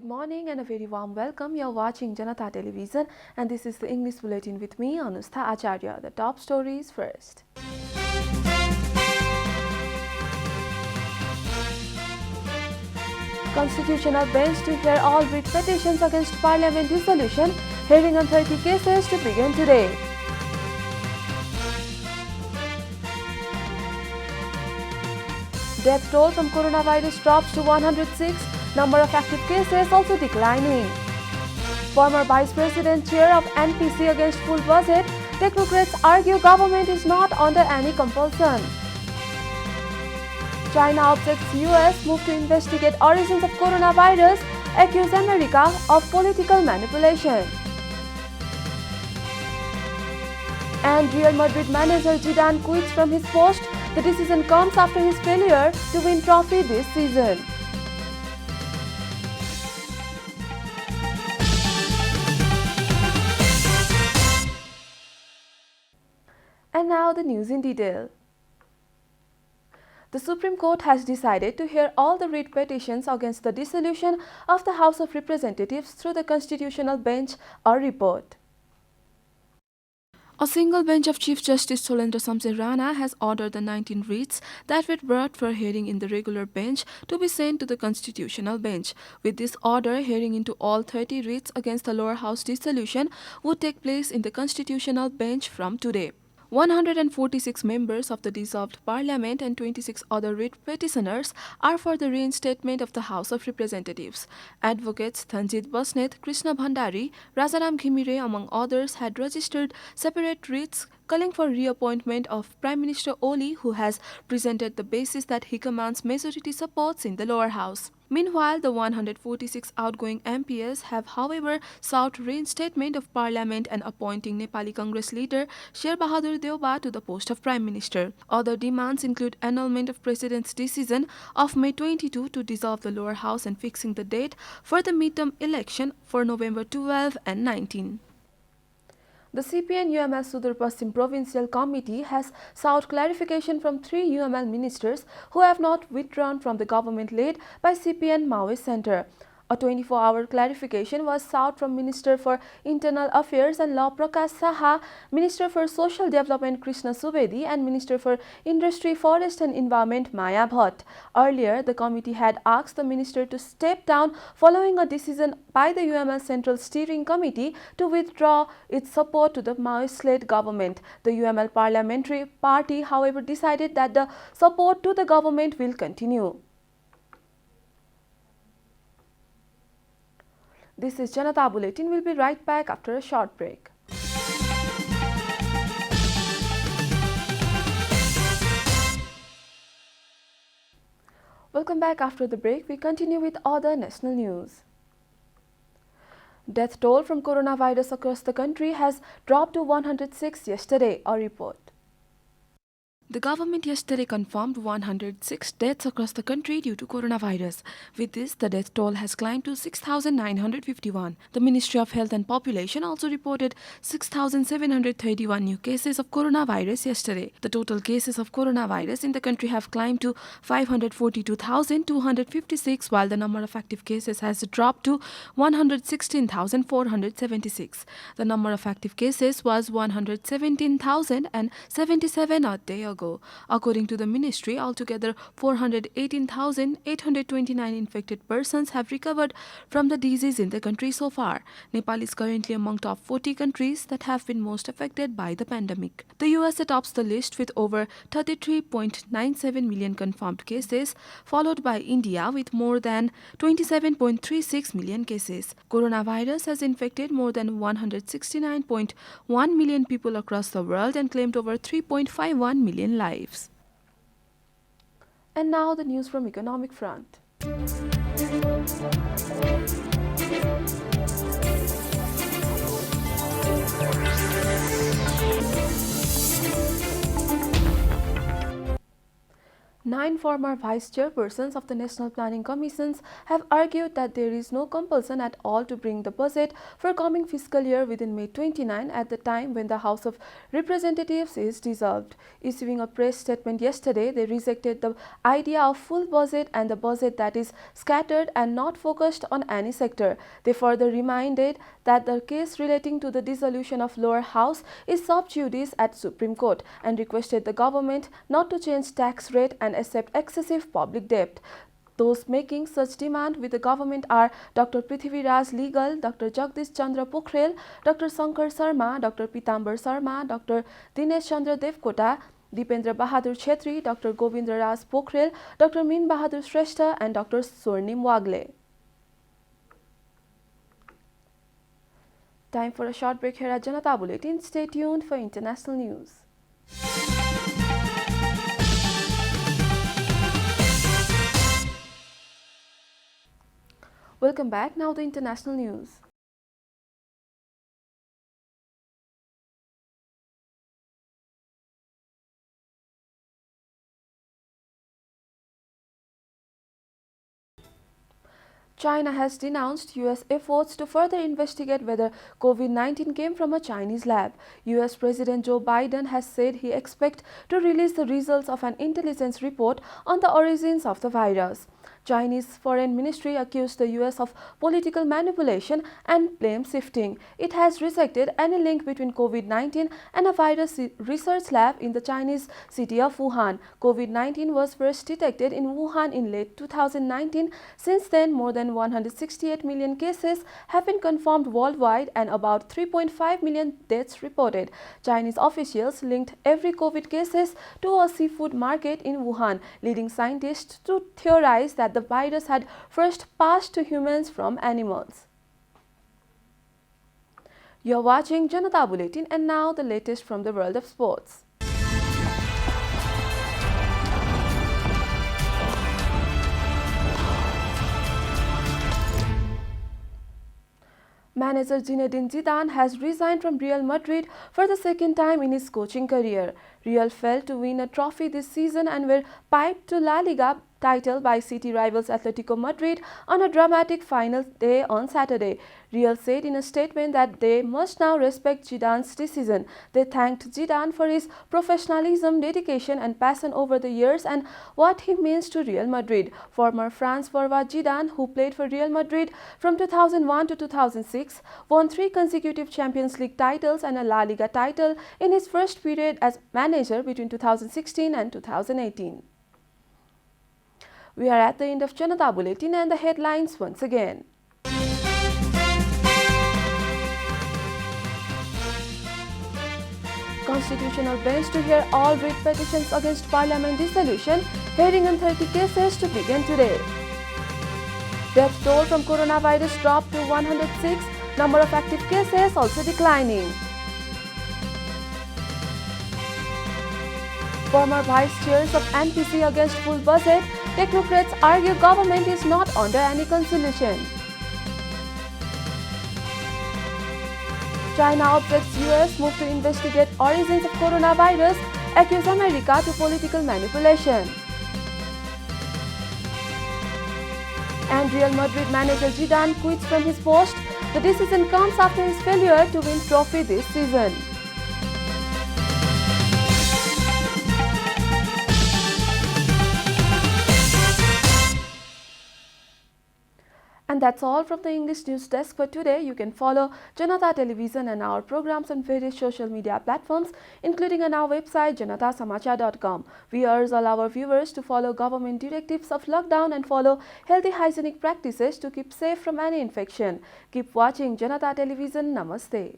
morning and a very warm welcome. You're watching Janata Television and this is the English Bulletin with me, Anustha Acharya. The top stories first. Constitutional bench to hear all writ petitions against Parliament dissolution. Hearing on 30 cases to begin today. Death toll from coronavirus drops to 106. Number of active cases also declining. Former Vice President chair of NPC against full budget. Technocrats argue government is not under any compulsion. China objects US move to investigate origins of coronavirus, accuse America of political manipulation. And Real Madrid manager Zidane quits from his post. The decision comes after his failure to win trophy this season. And now the news in detail. The Supreme Court has decided to hear all the writ petitions against the dissolution of the House of Representatives through the Constitutional Bench, a report. A single bench of Chief Justice Solendra Samse Rana has ordered the 19 writs that were brought for hearing in the regular bench to be sent to the Constitutional Bench. With this order, hearing into all 30 writs against the lower house dissolution would take place in the Constitutional Bench from today. 146 members of the dissolved Parliament and 26 other writ petitioners are for the reinstatement of the House of Representatives. Advocates Thanjit Basnet, Krishna Bhandari, Rajaram Ghimire among others had registered separate writs calling for reappointment of Prime Minister Oli, who has presented the basis that he commands majority supports in the lower house. Meanwhile, the 146 outgoing MPs have, however, sought reinstatement of Parliament and appointing Nepali Congress leader Sher Bahadur Deuba to the post of Prime Minister. Other demands include annulment of President's decision of May 22 to dissolve the lower house and fixing the date for the midterm election for November 12 and 19. The CPN-UML Sudur Paschim Provincial Committee has sought clarification from 3 UML ministers who have not withdrawn from the government led by CPN Maoist Centre. A 24-hour clarification was sought from Minister for Internal Affairs and Law Prakash Saha, Minister for Social Development Krishna Subedi and Minister for Industry, Forest and Environment Maya Bhatt. Earlier, the committee had asked the minister to step down following a decision by the UML Central Steering Committee to withdraw its support to the Maoist-led government. The UML Parliamentary Party, however, decided that the support to the government will continue. This is Janata Bulletin. We'll be right back after a short break. Welcome back after the break. We continue with other national news. Death toll from coronavirus across the country has dropped to 106 yesterday, a report. The government yesterday confirmed 106 deaths across the country due to coronavirus. With this, the death toll has climbed to 6,951. The Ministry of Health and Population also reported 6,731 new cases of coronavirus yesterday. The total cases of coronavirus in the country have climbed to 542,256, while the number of active cases has dropped to 116,476. The number of active cases was 117,077 a day ago. According to the ministry, altogether 418,829 infected persons have recovered from the disease in the country so far. Nepal is currently among top 40 countries that have been most affected by the pandemic. The USA tops the list with over 33.97 million confirmed cases, followed by India with more than 27.36 million cases. Coronavirus has infected more than 169.1 million people across the world and claimed over 3.51 million lives. And now the news from economic front. 9 former vice chairpersons of the National Planning Commissions have argued that there is no compulsion at all to bring the budget for coming fiscal year within May 29 at the time when the House of Representatives is dissolved. Issuing a press statement yesterday, they rejected the idea of full budget and the budget that is scattered and not focused on any sector. They further reminded that the case relating to the dissolution of lower house is sub judice at Supreme Court and requested the government not to change tax rate and accept excessive public debt. Those making such demand with the government are Dr. Prithviraj Legal, Dr. Jagdish Chandra Pokhrel, Dr. Shankar Sharma, Dr. Pitambar Sharma, Dr. Dinesh Chandra Devkota, Dipendra Bahadur Chetri, Dr. Govindra Raj Pokhrel, Dr. Min Bahadur Shrestha and Dr. Swarnim Wagle. Time for a short break here at Janata Bulletin. Stay tuned for international news. Welcome back. Now the international news. China has denounced U.S. efforts to further investigate whether COVID-19 came from a Chinese lab. U.S. President Joe Biden has said he expects to release the results of an intelligence report on the origins of the virus. Chinese Foreign Ministry accused the U.S. of political manipulation and blame shifting. It has rejected any link between COVID-19 and a virus research lab in the Chinese city of Wuhan. COVID-19 was first detected in Wuhan in late 2019. Since then, more than 168 million cases have been confirmed worldwide and about 3.5 million deaths reported. Chinese officials linked every COVID cases to a seafood market in Wuhan, leading scientists to theorize that the virus had first passed to humans from animals. You are watching Janata Bulletin, and now the latest from the world of sports. Manager Zinedine Zidane has resigned from Real Madrid for the second time in his coaching career. Real failed to win a trophy this season and were piped to La Liga title by city rivals Atletico Madrid on a dramatic final day on Saturday. Real said in a statement that they must now respect Zidane's decision. They thanked Zidane for his professionalism, dedication and passion over the years and what he means to Real Madrid. Former France forward Zidane, who played for Real Madrid from 2001 to 2006, won 3 consecutive Champions League titles and a La Liga title in his first period as manager between 2016 and 2018. We are at the end of Janata Bulletin and the headlines once again. Constitutional bench to hear all writ petitions against Parliament dissolution, hearing on 30 cases to begin today. Death toll from coronavirus dropped to 106, number of active cases also declining. Former vice chairs of NPC against full budget, technocrats argue government is not under any conciliation. China objects US move to investigate origins of coronavirus, accuse America to political manipulation. And Real Madrid manager Zidane quits from his post. The decision comes after his failure to win trophy this season. And that's all from the English News Desk for today. You can follow Janata Television and our programs on various social media platforms, including on our website janatasamachar.com. We urge all our viewers to follow government directives of lockdown and follow healthy hygienic practices to keep safe from any infection. Keep watching Janata Television. Namaste.